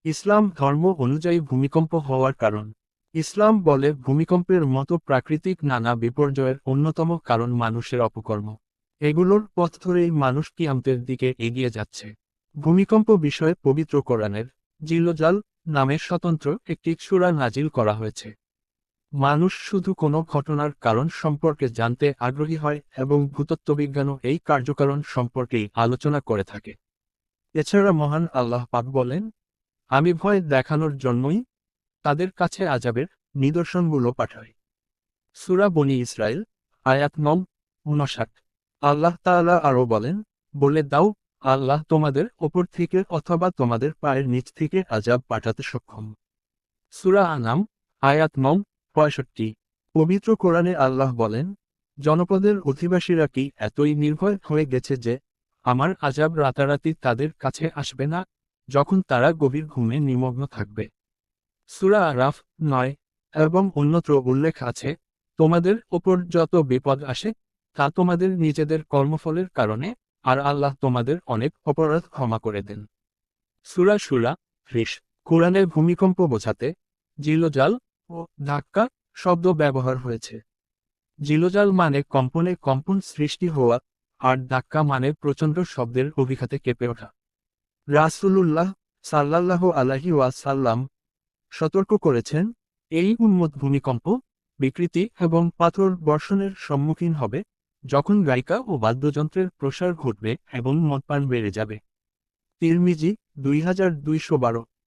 ইসলাম ধর্ম অনুযায়ী ভূমিকম্প হওয়ার কারণ। ইসলাম বলে ভূমিকম্পের মতো প্রাকৃতিক নানা বিপর্যয়ের অন্যতম কারণ মানুষের অপকর্ম। এগুলোর পথ ধরেই মানুষ কিয়ামতের দিকে এগিয়ে যাচ্ছে। ভূমিকম্প বিষয়ে পবিত্র কোরআনের জিলজাল নামে স্বতন্ত্র একটি সূরা নাজিল করা হয়েছে। মানুষ শুধু কোনো ঘটনার কারণ সম্পর্কে জানতে আগ্রহী হয় এবং ভূতত্ত্ববিজ্ঞানও এই কার্যকারণ সম্পর্কেই আলোচনা করে থাকে। এছাড়া মহান আল্লাহ পাক বলেন, আমি ভয় দেখানোর জন্যই তাদের কাছে আযাবের নিদর্শনগুলো পাঠাই। সূরা বনী ইসরাইল আয়াত নং ৫৯। আল্লাহ তাআলা আরও বলেন, বলে দাও, আল্লাহ তোমাদের ওপর থেকে অথবা তোমাদের পায়ের নিচ থেকে আযাব পাঠাতে সক্ষম। সূরা আনাম আয়াত নং ৬৫। পবিত্র কোরআনে আল্লাহ বলেন, জনপদের অধিবাসীরা কি এতই নির্ভয় হয়ে গেছে যে আমার আযাব রাতারাতি তাদের কাছে আসবে না, যখন তারা গভীর ঘুমে নিমগ্ন থাকবে। সূরা আরাফ ৯ এবং অন্যত্র উল্লেখ আছে, তোমাদের ওপর যত বিপদ আসে তা তোমাদের নিজেদের কর্মফলের কারণে, আর আল্লাহ তোমাদের অনেক অপরাধ ক্ষমা করে দেন। সূরা শুরা ৩০। কোরআনে ভূমিকম্প বোঝাতে জিলজাল ও ধাক্কা শব্দ ব্যবহার হয়েছে। জিলজাল মানে কম্পনে কম্পন সৃষ্টি হওয়া, আর ধাক্কা মানে প্রচণ্ড শব্দের অভিঘাতে কেঁপে ওঠা। রাসূলুল্লাহ সাল্লাল্লাহু আলাইহি ওয়াসাল্লাম সতর্ক করেছেন, এই উন্মত্ত ভূমিকম্প, বিকৃতি এবং পাথর বর্ষণের সম্মুখীন হবে যখন গায়িকা ও বাদ্যযন্ত্রের প্রসার ঘটবে এবং মদপান বেড়ে যাবে। তিরমিজি ২২১২।